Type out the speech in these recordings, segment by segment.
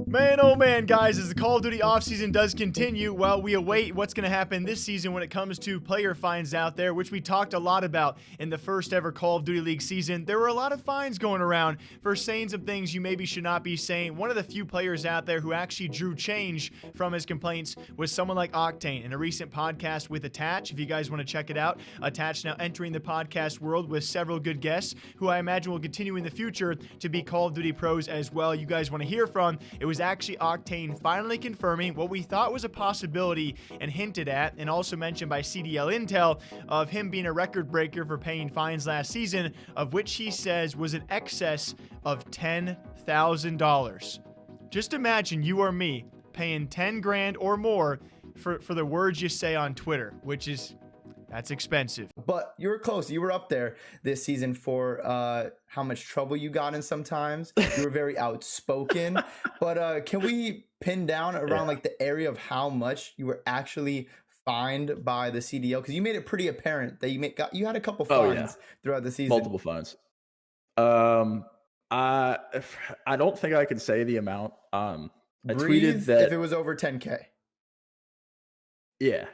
Man, oh man, guys, as the Call of Duty offseason does continue, well, we await what's going to happen this season when it comes to player fines out there, which we talked a lot about in the first ever Call of Duty League season. There were a lot of fines going around for saying some things you maybe should not be saying. One of the few players out there who actually drew change from his complaints was someone like Octane in a recent podcast with Attach. If you guys want to check it out, Attach now entering the podcast world with several good guests who I imagine will continue in the future to be Call of Duty pros as well. You guys want to hear from. It was actually Octane finally confirming what we thought was a possibility and hinted at, and also mentioned by CDL Intel, of him being a record breaker for paying fines last season, of which he says was in excess of $10,000. Just imagine you or me paying 10 grand or more for the words you say on Twitter, which is, that's expensive. But you were close. You were up there this season for how much trouble you got in sometimes. You were very outspoken. But can we pin down around like the area of how much you were actually fined by the CDL? Because you made it pretty apparent that you had a couple fines throughout the season. Multiple fines. I don't think I can say the amount. I tweeted that if it was over 10K. Yeah.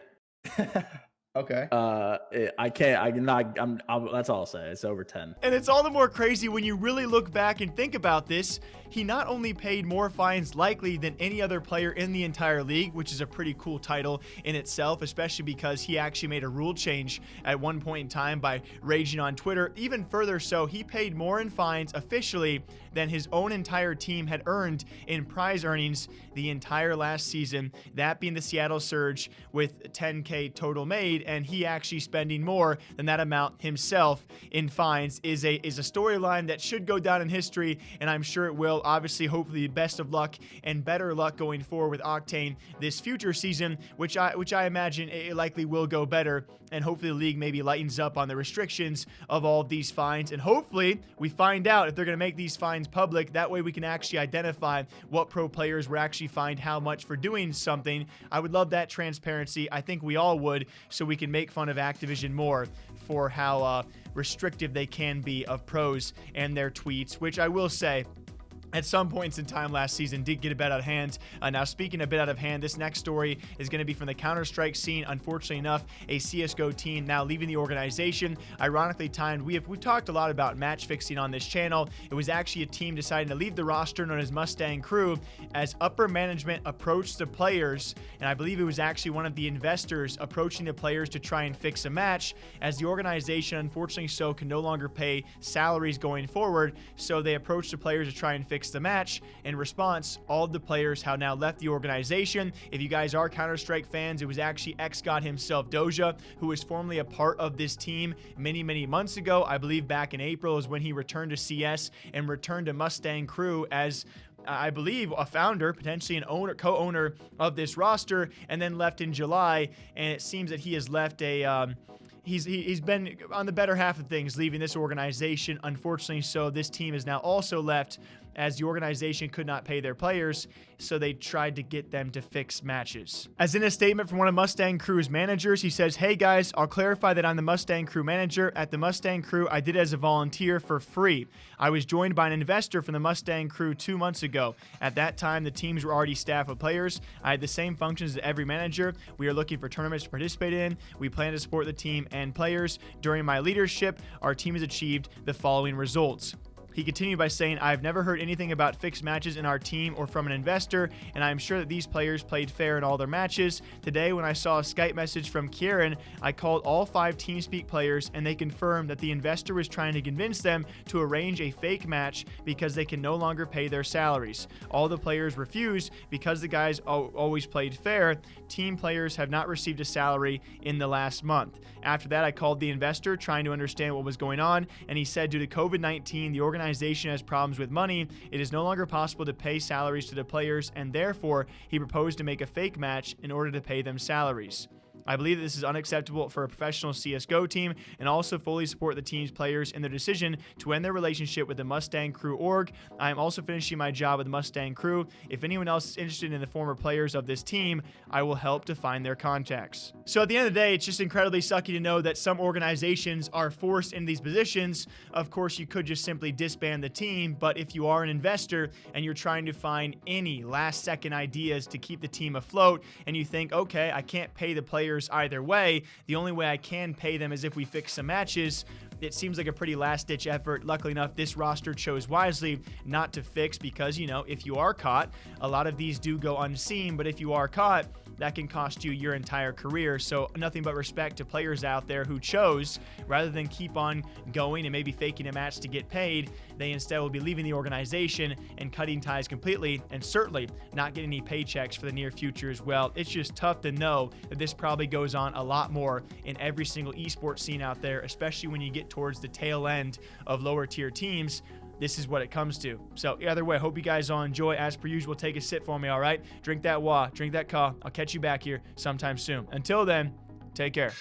Okay. I can't. That's all I'll say. It's over 10. And it's all the more crazy when you really look back and think about this. He not only paid more fines likely than any other player in the entire league, which is a pretty cool title in itself, especially because he actually made a rule change at one point in time by raging on Twitter. Even further so, he paid more in fines officially than his own entire team had earned in prize earnings the entire last season, that being the Seattle Surge with 10K total made, and he actually spending more than that amount himself in fines is a storyline that should go down in history, and I'm sure it will. Obviously, hopefully, best of luck and better luck going forward with Octane this future season, which I imagine it likely will go better, and hopefully the league maybe lightens up on the restrictions of all of these fines, and hopefully we find out if they're going to make these fines public. That way we can actually identify what pro players were actually fined how much for doing something. I would love that transparency. I think we all would, so we can make fun of Activision more for how restrictive they can be of pros and their tweets, which I will say, at some points in time last season did get a bit out of hand. Now, speaking a bit out of hand, this next story is going to be from the Counter-Strike scene. Unfortunately enough, a CSGO team now leaving the organization. Ironically timed, we've talked a lot about match fixing on this channel. It was actually a team deciding to leave the roster known as Mustang Crew as upper management approached the players, and I believe it was actually one of the investors approaching the players to try and fix a match, as the organization, unfortunately so, can no longer pay salaries going forward, so they approached the players to try and fix the match. In response, all of the players have now left the organization. If you guys are Counter-Strike fans, it was actually ex-God himself, Doja, who was formerly a part of this team many months ago. I believe back in April is when he returned to CS and returned to Mustang Crew as I believe a founder, potentially an owner, co-owner of this roster, and then left in July. And it seems that he has left a He's been on the better half of things, leaving this organization. Unfortunately, so this team is now also left, as the organization could not pay their players, so they tried to get them to fix matches. As in a statement from one of Mustang Crew's managers, he says, "Hey guys, I'll clarify that I'm the Mustang Crew manager. At the Mustang Crew, I did it as a volunteer for free. I was joined by an investor from the Mustang Crew 2 months ago. At that time, the teams were already staffed with players. I had the same functions as every manager. We are looking for tournaments to participate in. We plan to support the team and players. During my leadership, our team has achieved the following results." He continued by saying, "I've never heard anything about fixed matches in our team or from an investor, and I am sure that these players played fair in all their matches. Today, when I saw a Skype message from Kieran, I called all 5 TeamSpeak players, and they confirmed that the investor was trying to convince them to arrange a fake match because they can no longer pay their salaries. All the players refused because the guys always played fair. Team players have not received a salary in the last month. After that, I called the investor trying to understand what was going on, and he said due to COVID-19, the organization has problems with money. It is no longer possible to pay salaries to the players, and therefore he proposed to make a fake match in order to pay them salaries. I believe that this is unacceptable for a professional CSGO team, and also fully support the team's players in their decision to end their relationship with the Mustang Crew org. I am also finishing my job with the Mustang Crew. If anyone else is interested in the former players of this team, I will help to find their contacts. So at the end of the day, it's just incredibly sucky to know that some organizations are forced in these positions. Of course, you could just simply disband the team, but if you are an investor and you're trying to find any last-second ideas to keep the team afloat, and you think, okay, I can't pay the players either way, the only way I can pay them is if we fix some matches, it seems like a pretty last-ditch effort. Luckily enough, this roster chose wisely not to fix because, you know, if you are caught, a lot of these do go unseen, but if you are caught, that can cost you your entire career. So nothing but respect to players out there who chose, rather than keep on going and maybe faking a match to get paid, they instead will be leaving the organization and cutting ties completely, and certainly not getting any paychecks for the near future as well. It's just tough to know that this probably goes on a lot more in every single esports scene out there, especially when you get towards the tail end of lower tier teams. This is what it comes to. So either way, hope you guys all enjoy. As per usual, take a sip for me, all right? Drink that wa, drink that ka. I'll catch you back here sometime soon. Until then, take care.